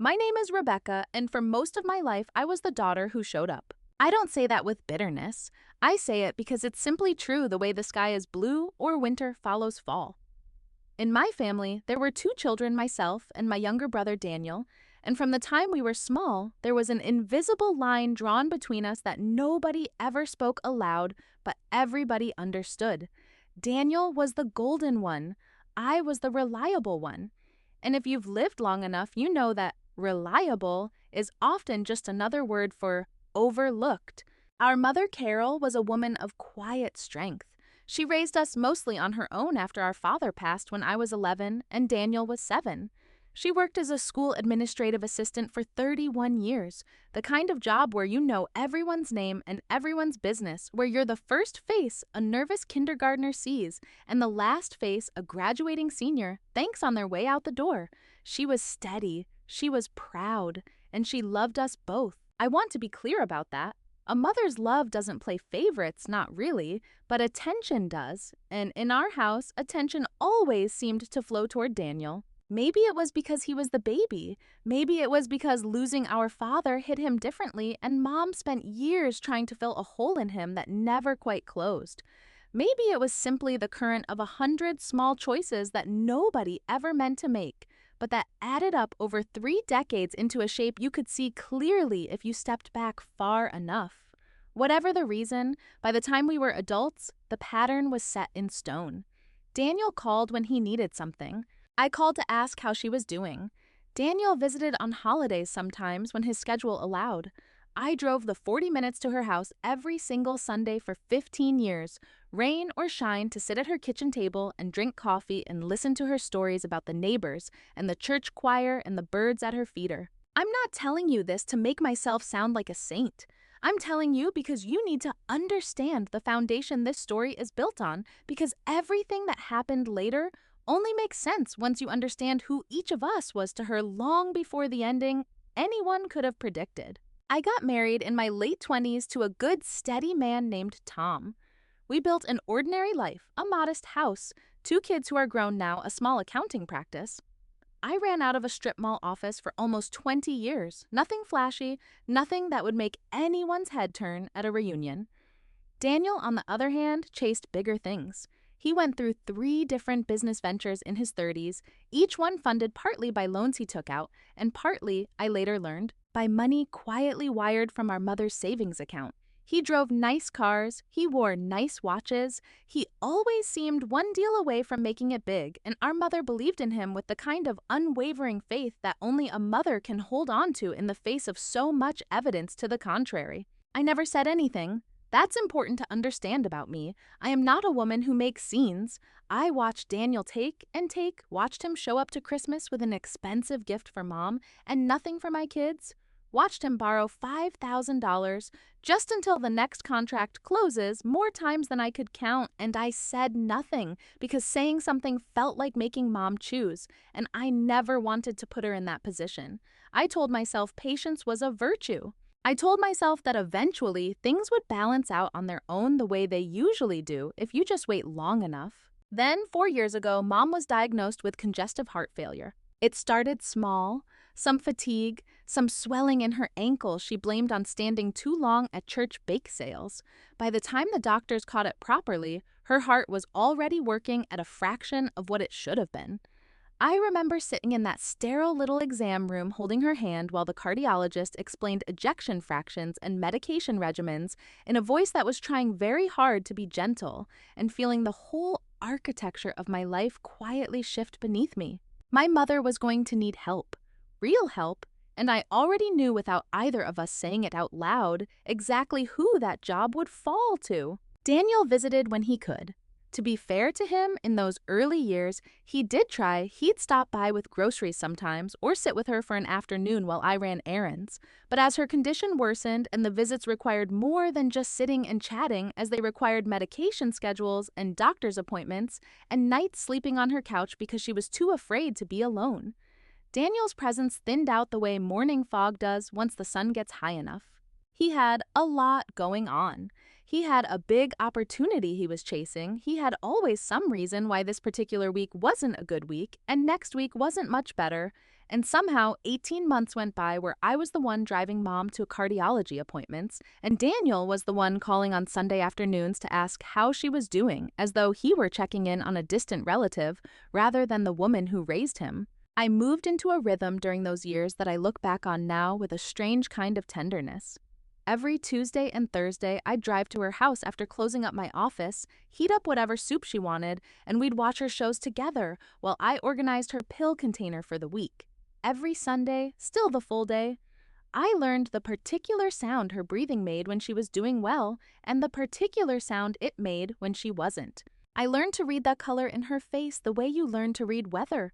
My name is Rebecca, and for most of my life, I was the daughter who showed up. I don't say that with bitterness. I say it because it's simply true the way the sky is blue or winter follows fall. In my family, there were two children, myself and my younger brother Daniel, and from the time we were small, there was an invisible line drawn between us that nobody ever spoke aloud, but everybody understood. Daniel was the golden one. I was the reliable one. And if you've lived long enough, you know that reliable is often just another word for overlooked. Our mother, Carol, was a woman of quiet strength. She raised us mostly on her own after our father passed when I was 11 and Daniel was 7. She worked as a school administrative assistant for 31 years, the kind of job where you know everyone's name and everyone's business, where you're the first face a nervous kindergartner sees and the last face a graduating senior thanks on their way out the door. She was steady, she was proud, and she loved us both. I want to be clear about that. A mother's love doesn't play favorites, not really, but attention does, and in our house, attention always seemed to flow toward Daniel. Maybe it was because he was the baby. Maybe it was because losing our father hit him differently and Mom spent years trying to fill a hole in him that never quite closed. Maybe it was simply the current of 100 small choices that nobody ever meant to make, but that added up over 3 decades into a shape you could see clearly if you stepped back far enough. Whatever the reason, by the time we were adults, the pattern was set in stone. Daniel called when he needed something. I called to ask how she was doing. Daniel visited on holidays sometimes when his schedule allowed. I drove the 40 minutes to her house every single Sunday for 15 years, rain or shine, to sit at her kitchen table and drink coffee and listen to her stories about the neighbors and the church choir and the birds at her feeder. I'm not telling you this to make myself sound like a saint. I'm telling you because you need to understand the foundation this story is built on, because everything that happened later only makes sense once you understand who each of us was to her long before the ending anyone could have predicted. I got married in my late 20s to a good, steady man named Tom. We built an ordinary life, a modest house, 2 kids who are grown now, a small accounting practice. I ran out of a strip mall office for almost 20 years. Nothing flashy, nothing that would make anyone's head turn at a reunion. Daniel, on the other hand, chased bigger things. He went through 3 different business ventures in his 30s, each one funded partly by loans he took out, and partly, I later learned, by money quietly wired from our mother's savings account. He drove nice cars, he wore nice watches, he always seemed one deal away from making it big, and our mother believed in him with the kind of unwavering faith that only a mother can hold on to in the face of so much evidence to the contrary. I never said anything. That's important to understand about me. I am not a woman who makes scenes. I watched Daniel watched him show up to Christmas with an expensive gift for Mom and nothing for my kids, watched him borrow $5,000 just until the next contract closes more times than I could count, and I said nothing because saying something felt like making Mom choose, and I never wanted to put her in that position. I told myself patience was a virtue. I told myself that eventually things would balance out on their own the way they usually do if you just wait long enough. Then, 4 years ago, Mom was diagnosed with congestive heart failure. It started small, some fatigue, some swelling in her ankle she blamed on standing too long at church bake sales. By the time the doctors caught it properly, her heart was already working at a fraction of what it should have been. I remember sitting in that sterile little exam room holding her hand while the cardiologist explained ejection fractions and medication regimens in a voice that was trying very hard to be gentle, and feeling the whole architecture of my life quietly shift beneath me. My mother was going to need help, real help, and I already knew without either of us saying it out loud exactly who that job would fall to. Daniel visited when he could. To be fair to him, in those early years, he did try. He'd stop by with groceries sometimes or sit with her for an afternoon while I ran errands. But as her condition worsened and the visits required more than just sitting and chatting, as they required medication schedules and doctor's appointments and nights sleeping on her couch because she was too afraid to be alone, Daniel's presence thinned out the way morning fog does once the sun gets high enough. He had a lot going on. He had a big opportunity he was chasing. He had always some reason why this particular week wasn't a good week and next week wasn't much better. And somehow, 18 months went by where I was the one driving mom to cardiology appointments, and Daniel was the one calling on Sunday afternoons to ask how she was doing, as though he were checking in on a distant relative rather than the woman who raised him. I moved into a rhythm during those years that I look back on now with a strange kind of tenderness. Every Tuesday and Thursday, I'd drive to her house after closing up my office, heat up whatever soup she wanted, and we'd watch her shows together while I organized her pill container for the week. Every Sunday, still the full day, I learned the particular sound her breathing made when she was doing well and the particular sound it made when she wasn't. I learned to read that color in her face the way you learn to read weather.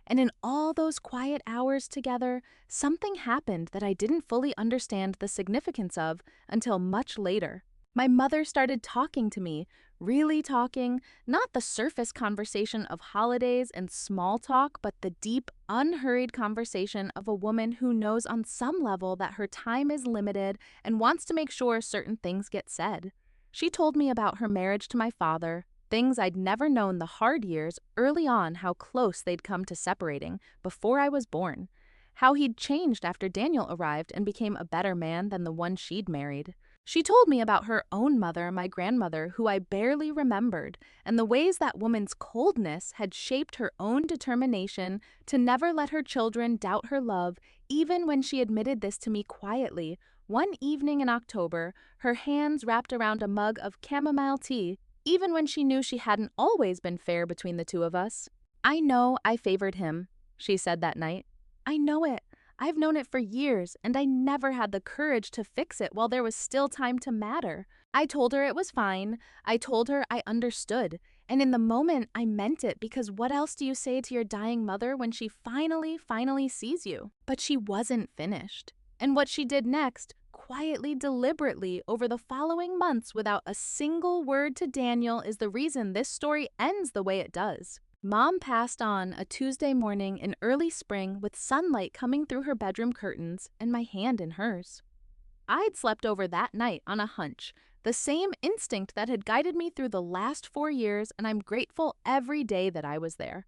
And in all those quiet hours together, something happened that I didn't fully understand the significance of until much later. My mother started talking to me, really talking, not the surface conversation of holidays and small talk, but the deep, unhurried conversation of a woman who knows on some level that her time is limited and wants to make sure certain things get said. She told me about her marriage to my father, things I'd never known the hard years early on, how close they'd come to separating before I was born, how he'd changed after Daniel arrived and became a better man than the one she'd married. She told me about her own mother, my grandmother, who I barely remembered, and the ways that woman's coldness had shaped her own determination to never let her children doubt her love, even when she admitted this to me quietly, one evening in October, her hands wrapped around a mug of chamomile tea, even when she knew she hadn't always been fair between the two of us. "I know I favored him," she said that night. "I know it. I've known it for years, and I never had the courage to fix it while there was still time to matter. I told her it was fine. I told her I understood. And in the moment, I meant it, because what else do you say to your dying mother when she finally sees you?" But she wasn't finished. And what she did next, quietly, deliberately, over the following months without a single word to Daniel, is the reason this story ends the way it does. Mom passed on a Tuesday morning in early spring with sunlight coming through her bedroom curtains and my hand in hers. I'd slept over that night on a hunch, the same instinct that had guided me through the last 4 years, and I'm grateful every day that I was there.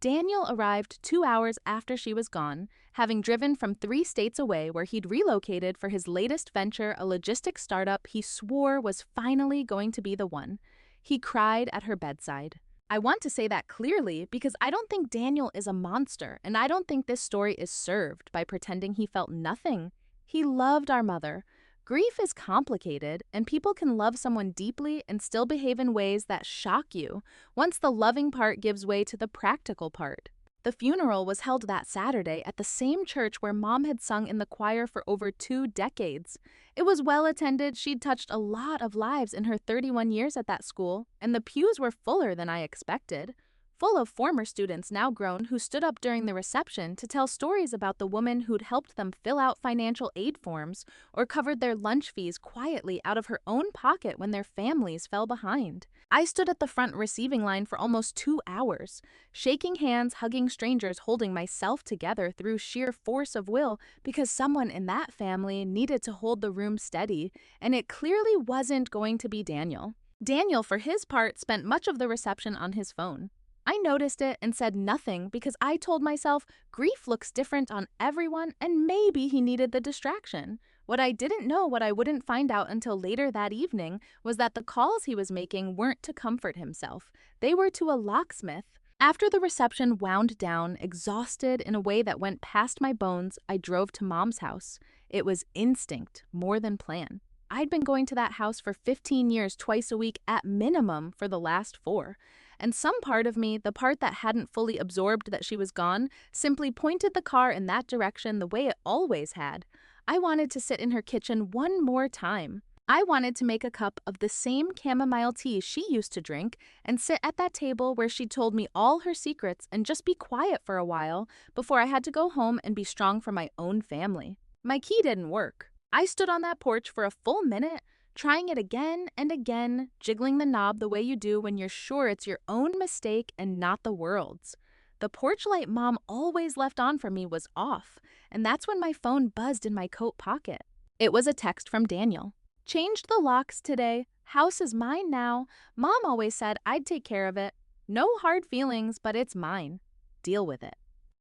Daniel arrived 2 hours after she was gone, having driven from 3 states away where he'd relocated for his latest venture, a logistics startup he swore was finally going to be the one. He cried at her bedside. I want to say that clearly because I don't think Daniel is a monster, and I don't think this story is served by pretending he felt nothing. He loved our mother. Grief is complicated, and people can love someone deeply and still behave in ways that shock you once the loving part gives way to the practical part. The funeral was held that Saturday at the same church where Mom had sung in the choir for over 2 decades. It was well attended. She'd touched a lot of lives in her 31 years at that school, and the pews were fuller than I expected. Full of former students now grown who stood up during the reception to tell stories about the woman who'd helped them fill out financial aid forms or covered their lunch fees quietly out of her own pocket when their families fell behind. I stood at the front receiving line for almost 2 hours, shaking hands, hugging strangers, holding myself together through sheer force of will because someone in that family needed to hold the room steady, and it clearly wasn't going to be Daniel. Daniel, for his part, spent much of the reception on his phone. I noticed it and said nothing because I told myself grief looks different on everyone and maybe he needed the distraction. What I didn't know, what I wouldn't find out until later that evening, was that the calls he was making weren't to comfort himself. They were to a locksmith. After the reception wound down, exhausted in a way that went past my bones, I drove to Mom's house. It was instinct more than plan. I'd been going to that house for 15 years, twice a week at minimum for the last 4. And some part of me, the part that hadn't fully absorbed that she was gone, simply pointed the car in that direction the way it always had. I wanted to sit in her kitchen one more time. I wanted to make a cup of the same chamomile tea she used to drink and sit at that table where she'd told me all her secrets and just be quiet for a while before I had to go home and be strong for my own family. My key didn't work. I stood on that porch for a full minute, trying it again and again, jiggling the knob the way you do when you're sure it's your own mistake and not the world's. The porch light Mom always left on for me was off, and that's when my phone buzzed in my coat pocket. It was a text from Daniel. "Changed the locks today. House is mine now. Mom always said I'd take care of it. No hard feelings, but it's mine. Deal with it."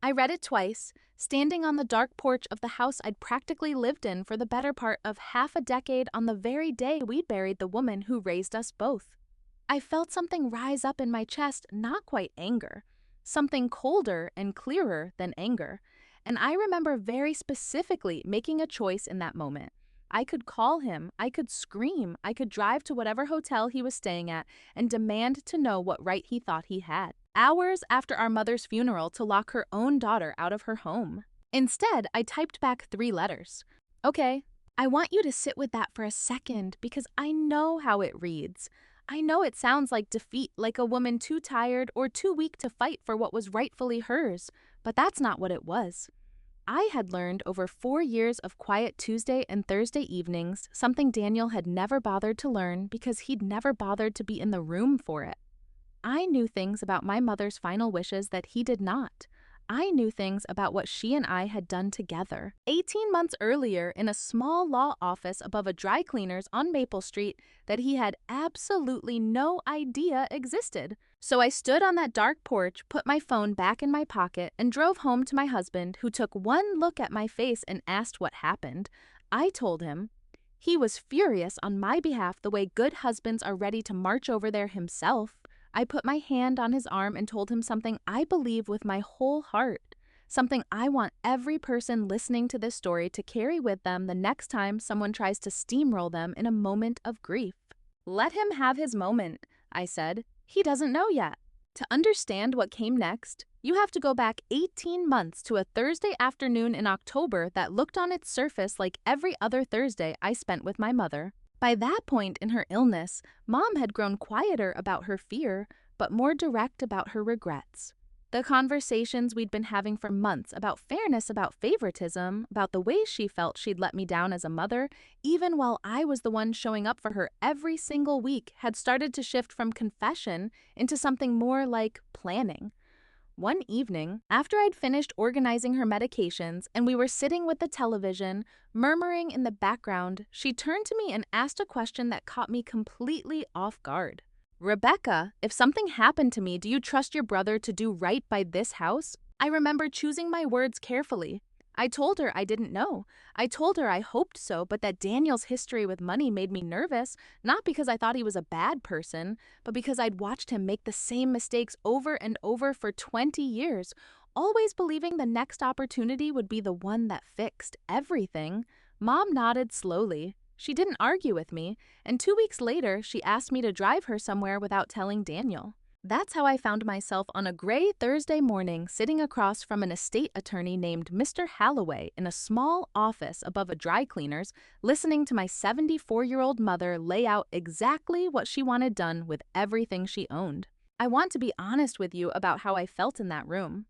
I read it twice, standing on the dark porch of the house I'd practically lived in for the better part of half a decade on the very day we'd buried the woman who raised us both. I felt something rise up in my chest, not quite anger, something colder and clearer than anger. And I remember very specifically making a choice in that moment. I could call him, I could scream, I could drive to whatever hotel he was staying at and demand to know what right he thought he had. Hours after our mother's funeral to lock her own daughter out of her home. Instead, I typed back 3 letters. Okay, I want you to sit with that for a second because I know how it reads. I know it sounds like defeat, like a woman too tired or too weak to fight for what was rightfully hers, but that's not what it was. I had learned over 4 years of quiet Tuesday and Thursday evenings something Daniel had never bothered to learn because he'd never bothered to be in the room for it. I knew things about my mother's final wishes that he did not. I knew things about what she and I had done together. 18 months earlier, in a small law office above a dry cleaner's on Maple Street that he had absolutely no idea existed. So I stood on that dark porch, put my phone back in my pocket, and drove home to my husband, who took one look at my face and asked what happened. I told him. He was furious on my behalf the way good husbands are ready to march over there himself. I put my hand on his arm and told him something I believe with my whole heart, something I want every person listening to this story to carry with them the next time someone tries to steamroll them in a moment of grief. Let him have his moment, I said. He doesn't know yet. To understand what came next, you have to go back 18 months to a Thursday afternoon in October that looked on its surface like every other Thursday I spent with my mother. By that point in her illness, Mom had grown quieter about her fear, but more direct about her regrets. The conversations we'd been having for months about fairness, about favoritism, about the ways she felt she'd let me down as a mother, even while I was the one showing up for her every single week, had started to shift from confession into something more like planning. One evening, after I'd finished organizing her medications and we were sitting with the television, murmuring in the background, she turned to me and asked a question that caught me completely off guard. Rebecca, if something happened to me, do you trust your brother to do right by this house? I remember choosing my words carefully. I told her I didn't know. I told her I hoped so, but that Daniel's history with money made me nervous, not because I thought he was a bad person, but because I'd watched him make the same mistakes over and over for 20 years, always believing the next opportunity would be the one that fixed everything. Mom nodded slowly. She didn't argue with me, and 2 weeks later, she asked me to drive her somewhere without telling Daniel. That's how I found myself on a gray Thursday morning sitting across from an estate attorney named Mr. Halloway in a small office above a dry cleaner's, listening to my 74-year-old mother lay out exactly what she wanted done with everything she owned. I want to be honest with you about how I felt in that room.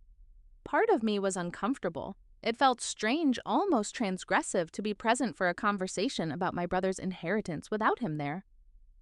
Part of me was uncomfortable. It felt strange, almost transgressive, to be present for a conversation about my brother's inheritance without him there.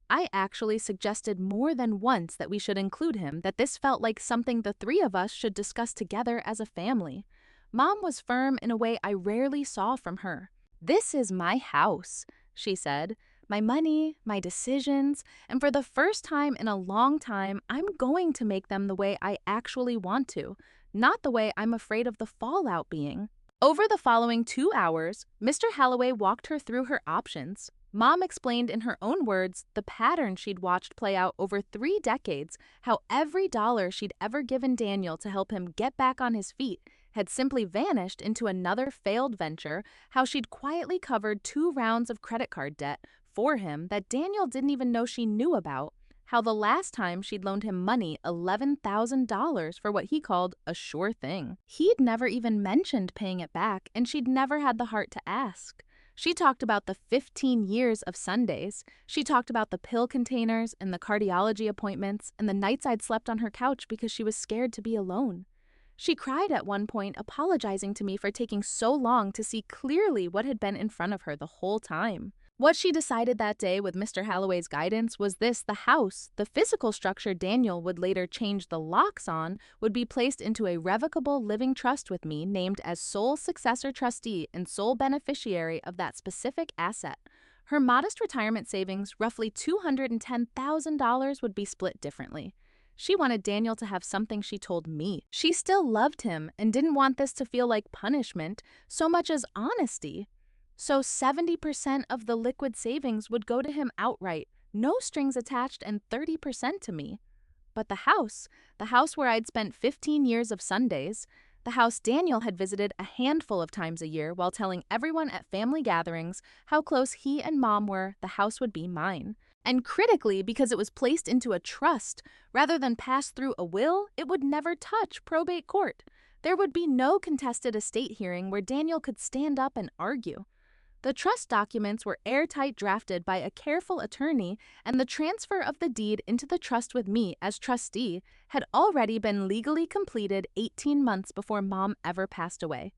I actually suggested more than once that we should include him, that this felt like something the 3 of us should discuss together as a family. Mom was firm in a way I rarely saw from her. This is my house, she said. My money, my decisions, and for the first time in a long time, I'm going to make them the way I actually want to, not the way I'm afraid of the fallout being. Over the following 2 hours, Mr. Halloway walked her through her options. Mom explained in her own words the pattern she'd watched play out over 3 decades, how every dollar she'd ever given Daniel to help him get back on his feet had simply vanished into another failed venture, how she'd quietly covered 2 rounds of credit card debt for him that Daniel didn't even know she knew about, how the last time she'd loaned him money, $11,000 for what he called a sure thing. He'd never even mentioned paying it back, and she'd never had the heart to ask. She talked about the 15 years of Sundays. She talked about the pill containers and the cardiology appointments and the nights I'd slept on her couch because she was scared to be alone. She cried at one point, apologizing to me for taking so long to see clearly what had been in front of her the whole time. What she decided that day with Mr. Halloway's guidance was this: the house, the physical structure Daniel would later change the locks on, would be placed into a revocable living trust with me, named as sole successor trustee and sole beneficiary of that specific asset. Her modest retirement savings, roughly $210,000, would be split differently. She wanted Daniel to have something she told me. She still loved him and didn't want this to feel like punishment so much as honesty. So 70% of the liquid savings would go to him outright, no strings attached, and 30% to me. But the house where I'd spent 15 years of Sundays, the house Daniel had visited a handful of times a year while telling everyone at family gatherings how close he and Mom were, the house would be mine. And critically, because it was placed into a trust rather than pass through a will, it would never touch probate court. There would be no contested estate hearing where Daniel could stand up and argue. The trust documents were airtight, drafted by a careful attorney, and the transfer of the deed into the trust with me as trustee had already been legally completed 18 months before Mom ever passed away.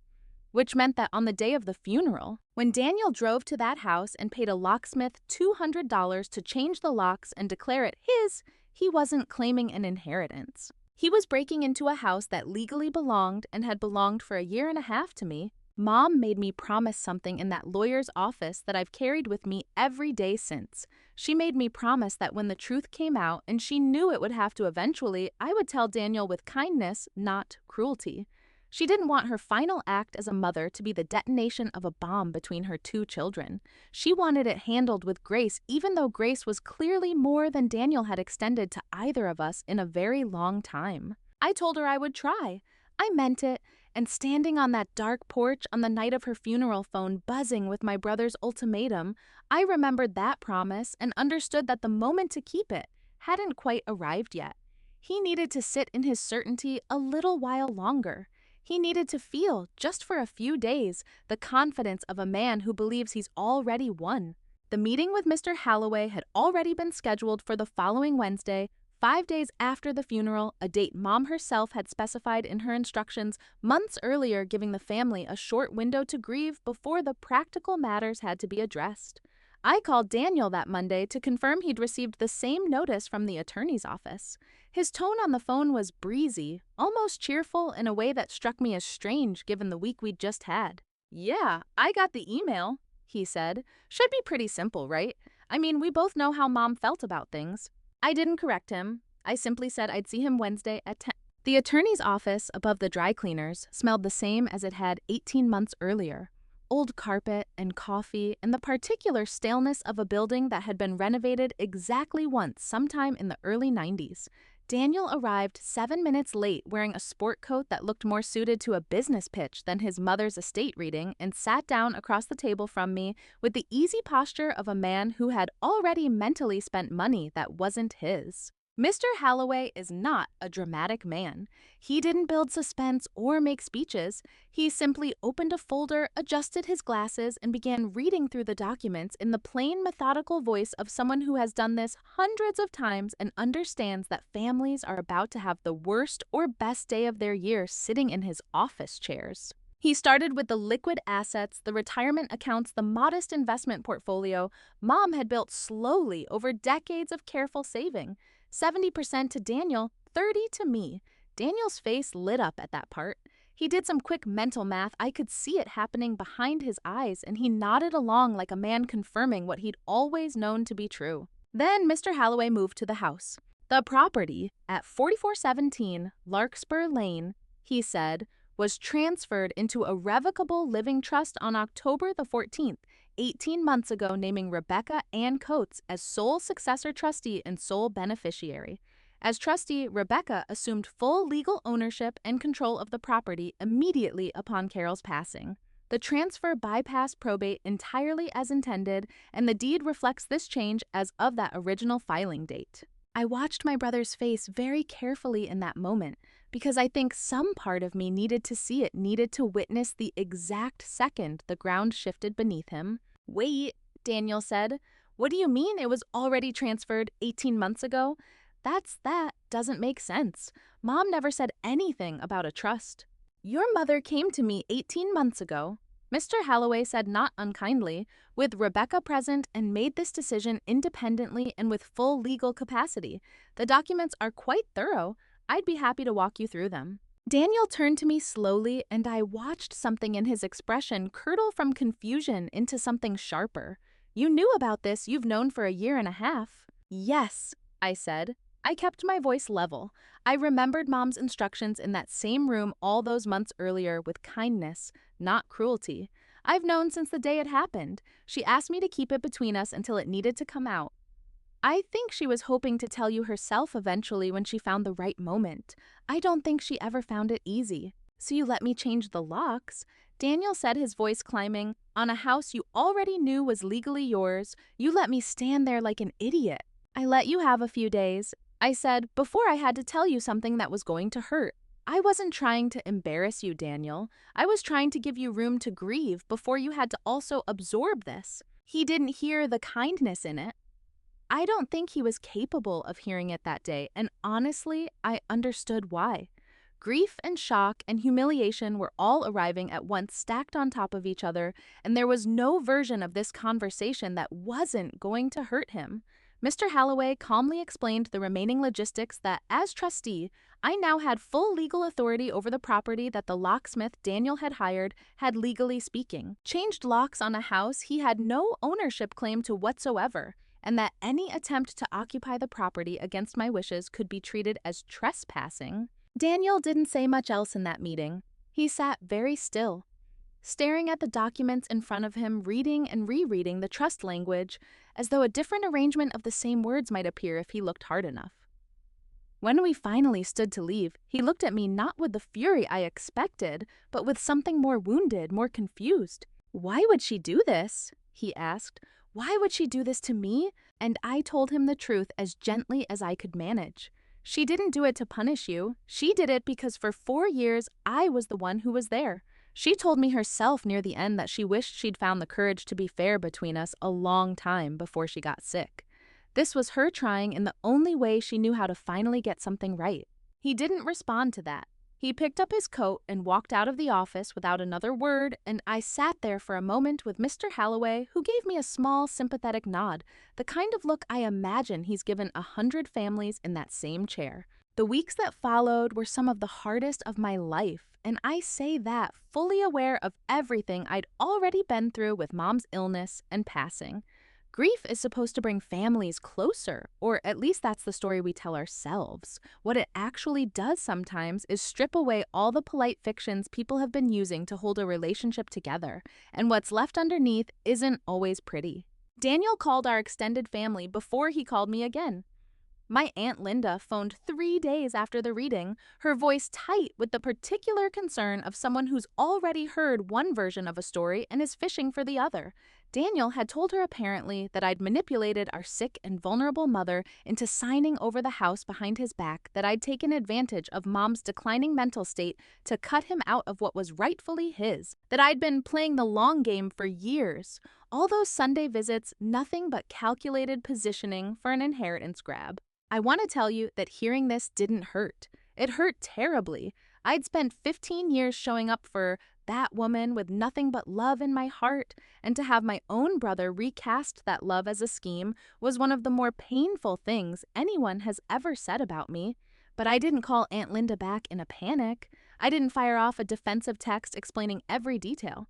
Which meant that on the day of the funeral, when Daniel drove to that house and paid a locksmith $200 to change the locks and declare it his, he wasn't claiming an inheritance. He was breaking into a house that legally belonged and had belonged for a year and a half to me. Mom made me promise something in that lawyer's office that I've carried with me every day since. She made me promise that when the truth came out, and she knew it would have to eventually, I would tell Daniel with kindness, not cruelty. She didn't want her final act as a mother to be the detonation of a bomb between her two children. She wanted it handled with grace, even though grace was clearly more than Daniel had extended to either of us in a very long time. I told her I would try. I meant it. And standing on that dark porch on the night of her funeral, phone buzzing with my brother's ultimatum, I remembered that promise and understood that the moment to keep it hadn't quite arrived yet. He needed to sit in his certainty a little while longer. He needed to feel, just for a few days, the confidence of a man who believes he's already won. The meeting with Mr. Halloway had already been scheduled for the following Wednesday, 5 days after the funeral, a date Mom herself had specified in her instructions months earlier, giving the family a short window to grieve before the practical matters had to be addressed. I called Daniel that Monday to confirm he'd received the same notice from the attorney's office. His tone on the phone was breezy, almost cheerful in a way that struck me as strange given the week we'd just had. "Yeah, I got the email," he said. "Should be pretty simple, right? I mean, we both know how Mom felt about things." I didn't correct him. I simply said I'd see him Wednesday at 10. The attorney's office above the dry cleaners smelled the same as it had 18 months earlier. Old carpet and coffee and the particular staleness of a building that had been renovated exactly once sometime in the early 90s. Daniel arrived 7 minutes late wearing a sport coat that looked more suited to a business pitch than his mother's estate reading, and sat down across the table from me with the easy posture of a man who had already mentally spent money that wasn't his. Mr. Halloway is not a dramatic man. He didn't build suspense or make speeches. He simply opened a folder, adjusted his glasses, and began reading through the documents in the plain, methodical voice of someone who has done this hundreds of times and understands that families are about to have the worst or best day of their year sitting in his office chairs. He started with the liquid assets, the retirement accounts, the modest investment portfolio Mom had built slowly over decades of careful saving. 70% to Daniel, 30% to me. Daniel's face lit up at that part. He did some quick mental math. I could see it happening behind his eyes, and he nodded along like a man confirming what he'd always known to be true. Then Mr. Halloway moved to the house. The property at 4417 Larkspur Lane, he said, was transferred into a revocable living trust on October the 14th, 18 months ago, naming Rebecca Ann Coates as sole successor trustee and sole beneficiary. As trustee, Rebecca assumed full legal ownership and control of the property immediately upon Carol's passing. The transfer bypassed probate entirely as intended, and the deed reflects this change as of that original filing date. I watched my brother's face very carefully in that moment, because I think some part of me needed to see it, needed to witness the exact second the ground shifted beneath him. "Wait," Daniel said. "What do you mean it was already transferred 18 months ago? That doesn't make sense. Mom never said anything about a trust." "Your mother came to me 18 months ago," Mr. Halloway said not unkindly, "with Rebecca present, and made this decision independently and with full legal capacity. The documents are quite thorough. I'd be happy to walk you through them." Daniel turned to me slowly, and I watched something in his expression curdle from confusion into something sharper. "You knew about this, you've known for a year and a half." "Yes," I said. I kept my voice level. I remembered Mom's instructions in that same room all those months earlier with kindness, not cruelty. I've known since the day it happened. She asked me to keep it between us until it needed to come out. I think she was hoping to tell you herself eventually when she found the right moment. I don't think she ever found it easy. So you let me change the locks? Daniel said, his voice climbing. On a house you already knew was legally yours, you let me stand there like an idiot. I let you have a few days. I said, before I had to tell you something that was going to hurt. I wasn't trying to embarrass you, Daniel. I was trying to give you room to grieve before you had to also absorb this. He didn't hear the kindness in it. I don't think he was capable of hearing it that day, and honestly, I understood why. Grief and shock and humiliation were all arriving at once, stacked on top of each other, and there was no version of this conversation that wasn't going to hurt him. Mr. Halloway calmly explained the remaining logistics that, as trustee, I now had full legal authority over the property that the locksmith Daniel had hired had legally speaking. Changed locks on a house he had no ownership claim to whatsoever, and that any attempt to occupy the property against my wishes could be treated as trespassing. Daniel didn't say much else in that meeting. He sat very still, staring at the documents in front of him, reading and rereading the trust language, as though a different arrangement of the same words might appear if he looked hard enough. When we finally stood to leave, he looked at me not with the fury I expected, but with something more wounded, more confused. "Why would she do this?" he asked. "Why would she do this to me?" And I told him the truth as gently as I could manage. "She didn't do it to punish you. She did it because for 4 years I was the one who was there. She told me herself near the end that she wished she'd found the courage to be fair between us a long time before she got sick. This was her trying in the only way she knew how to finally get something right." He didn't respond to that. He picked up his coat and walked out of the office without another word, and I sat there for a moment with Mr. Halloway, who gave me a small, sympathetic nod, the kind of look I imagine he's given 100 families in that same chair. The weeks that followed were some of the hardest of my life, and I say that fully aware of everything I'd already been through with Mom's illness and passing. Grief is supposed to bring families closer, or at least that's the story we tell ourselves. What it actually does sometimes is strip away all the polite fictions people have been using to hold a relationship together, and what's left underneath isn't always pretty. Daniel called our extended family before he called me again. My Aunt Linda phoned 3 days after the reading, her voice tight with the particular concern of someone who's already heard one version of a story and is fishing for the other. Daniel had told her apparently that I'd manipulated our sick and vulnerable mother into signing over the house behind his back, that I'd taken advantage of Mom's declining mental state to cut him out of what was rightfully his, that I'd been playing the long game for years. All those Sunday visits, nothing but calculated positioning for an inheritance grab. I want to tell you that hearing this didn't hurt. It hurt terribly. I'd spent 15 years showing up for that woman with nothing but love in my heart, and to have my own brother recast that love as a scheme was one of the more painful things anyone has ever said about me. But I didn't call Aunt Linda back in a panic. I didn't fire off a defensive text explaining every detail.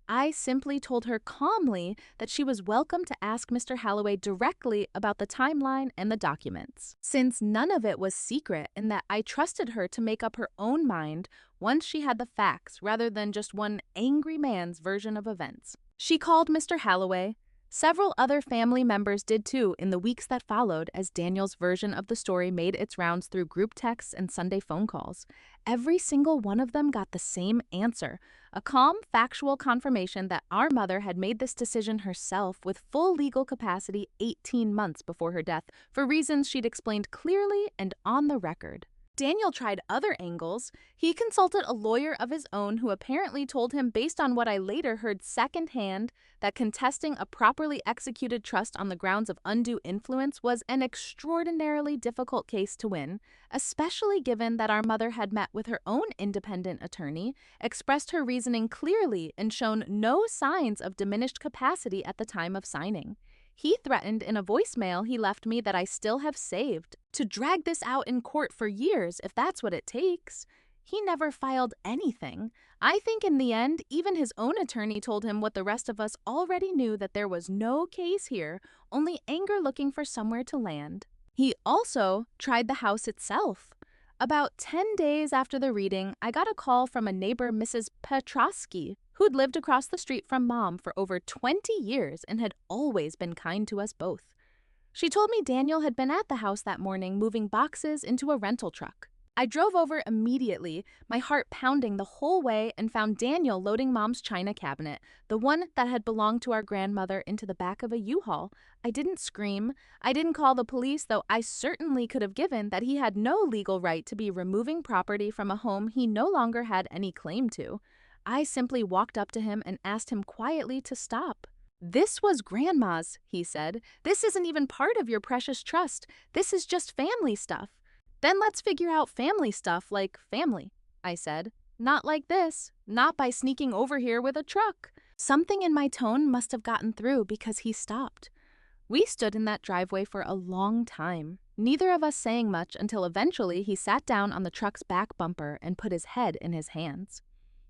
I simply told her calmly that she was welcome to ask Mr. Halloway directly about the timeline and the documents, since none of it was secret, and that I trusted her to make up her own mind once she had the facts rather than just one angry man's version of events. She called Mr. Halloway. Several other family members did too in the weeks that followed as Daniel's version of the story made its rounds through group texts and Sunday phone calls. Every single one of them got the same answer, a calm, factual confirmation that our mother had made this decision herself with full legal capacity 18 months before her death for reasons she'd explained clearly and on the record. Daniel tried other angles. He consulted a lawyer of his own who apparently told him, based on what I later heard secondhand, that contesting a properly executed trust on the grounds of undue influence was an extraordinarily difficult case to win, especially given that our mother had met with her own independent attorney, expressed her reasoning clearly, and shown no signs of diminished capacity at the time of signing. He threatened in a voicemail he left me that I still have saved to drag this out in court for years if that's what it takes. He never filed anything. I think in the end, even his own attorney told him what the rest of us already knew, that there was no case here, only anger looking for somewhere to land. He also tried the house itself. About 10 days after the reading, I got a call from a neighbor, Mrs. Petrosky, who'd lived across the street from Mom for over 20 years and had always been kind to us both. She told me Daniel had been at the house that morning moving boxes into a rental truck. I drove over immediately, my heart pounding the whole way, and found Daniel loading Mom's china cabinet, the one that had belonged to our grandmother, into the back of a U-Haul. I didn't scream. I didn't call the police, though I certainly could have given that he had no legal right to be removing property from a home he no longer had any claim to. I simply walked up to him and asked him quietly to stop. "This was Grandma's," he said. "This isn't even part of your precious trust. This is just family stuff." "Then let's figure out family stuff like family," I said. "Not like this. Not by sneaking over here with a truck." Something in my tone must have gotten through because he stopped. We stood in that driveway for a long time, neither of us saying much until eventually he sat down on the truck's back bumper and put his head in his hands.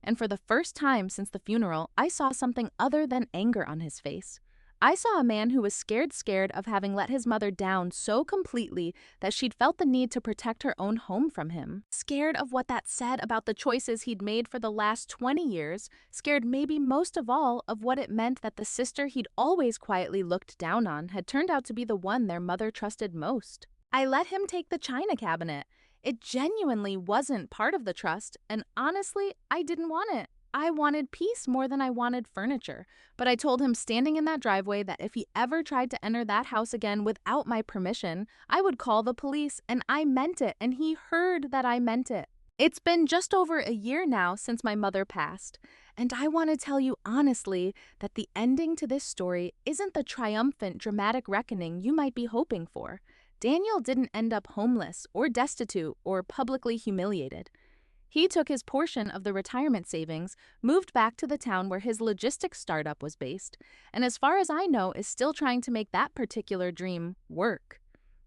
And for the first time since the funeral, I saw something other than anger on his face. I saw a man who was scared of having let his mother down so completely that she'd felt the need to protect her own home from him. Scared of what that said about the choices he'd made for the last 20 years, scared maybe most of all of what it meant that the sister he'd always quietly looked down on had turned out to be the one their mother trusted most. I let him take the china cabinet. It genuinely wasn't part of the trust, and honestly, I didn't want it. I wanted peace more than I wanted furniture, but I told him standing in that driveway that if he ever tried to enter that house again without my permission, I would call the police, and I meant it, and he heard that I meant it. It's been just over a year now since my mother passed, and I want to tell you honestly that the ending to this story isn't the triumphant, dramatic reckoning you might be hoping for. Daniel didn't end up homeless or destitute or publicly humiliated. He took his portion of the retirement savings, moved back to the town where his logistics startup was based, and as far as I know is still trying to make that particular dream work.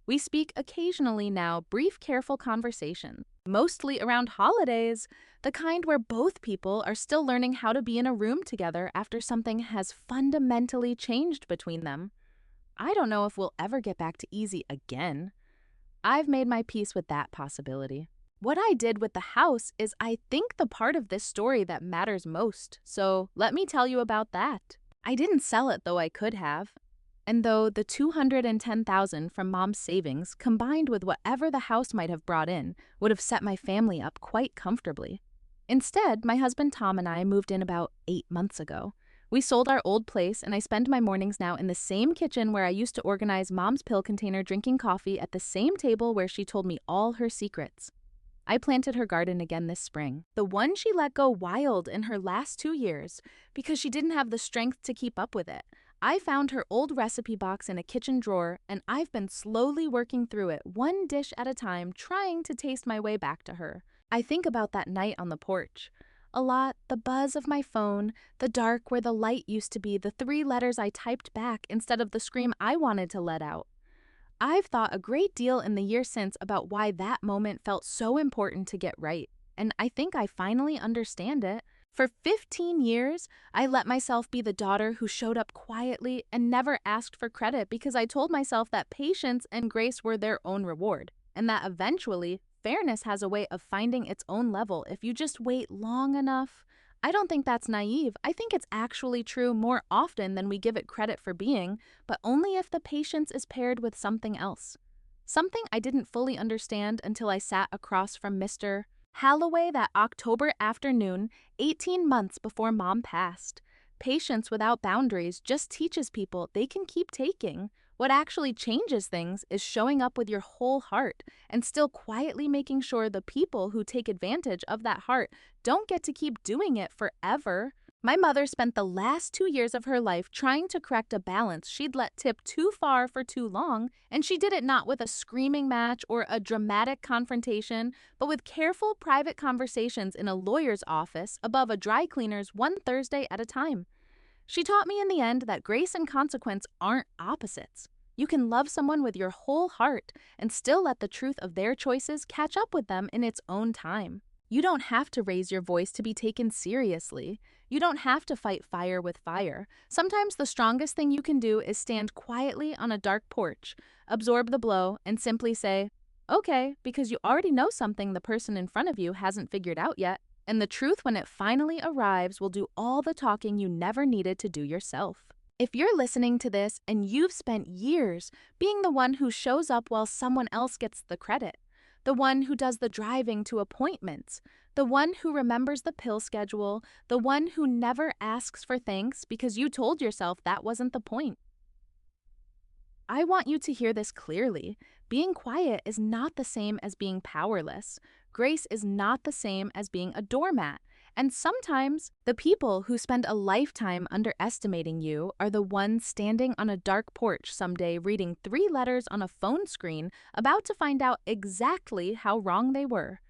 We speak occasionally now, brief, careful conversations, mostly around holidays, the kind where both people are still learning how to be in a room together after something has fundamentally changed between them. I don't know if we'll ever get back to easy again. I've made my peace with that possibility. What I did with the house is, I think, the part of this story that matters most, so let me tell you about that. I didn't sell it, though I could have. And though the $210,000 from Mom's savings, combined with whatever the house might have brought in, would have set my family up quite comfortably. Instead, my husband Tom and I moved in about 8 months ago. We sold our old place, and I spend my mornings now in the same kitchen where I used to organize Mom's pill container, drinking coffee at the same table where she told me all her secrets. I planted her garden again this spring, the one she let go wild in her last 2 years because she didn't have the strength to keep up with it. I found her old recipe box in a kitchen drawer, and I've been slowly working through it, one dish at a time, trying to taste my way back to her. I think about that night on the porch. A lot, the buzz of my phone, the dark where the light used to be, the 3 letters I typed back instead of the scream I wanted to let out. I've thought a great deal in the year since about why that moment felt so important to get right, and I think I finally understand it. For 15 years, I let myself be the daughter who showed up quietly and never asked for credit because I told myself that patience and grace were their own reward, and that eventually, fairness has a way of finding its own level if you just wait long enough. I don't think that's naive. I think it's actually true more often than we give it credit for being, but only if the patience is paired with something else. Something I didn't fully understand until I sat across from Mr. Holloway that October afternoon, 18 months before Mom passed. Patience without boundaries just teaches people they can keep taking. What actually changes things is showing up with your whole heart and still quietly making sure the people who take advantage of that heart don't get to keep doing it forever. My mother spent the last 2 years of her life trying to correct a balance she'd let tip too far for too long, and she did it not with a screaming match or a dramatic confrontation, but with careful private conversations in a lawyer's office above a dry cleaner's one Thursday at a time. She taught me in the end that grace and consequence aren't opposites. You can love someone with your whole heart and still let the truth of their choices catch up with them in its own time. You don't have to raise your voice to be taken seriously. You don't have to fight fire with fire. Sometimes the strongest thing you can do is stand quietly on a dark porch, absorb the blow, and simply say, okay, because you already know something the person in front of you hasn't figured out yet. And the truth, when it finally arrives, will do all the talking you never needed to do yourself. If you're listening to this and you've spent years being the one who shows up while someone else gets the credit, the one who does the driving to appointments, the one who remembers the pill schedule, the one who never asks for thanks because you told yourself that wasn't the point, I want you to hear this clearly. Being quiet is not the same as being powerless. Grace is not the same as being a doormat. And sometimes, the people who spend a lifetime underestimating you are the ones standing on a dark porch someday reading 3 letters on a phone screen, about to find out exactly how wrong they were.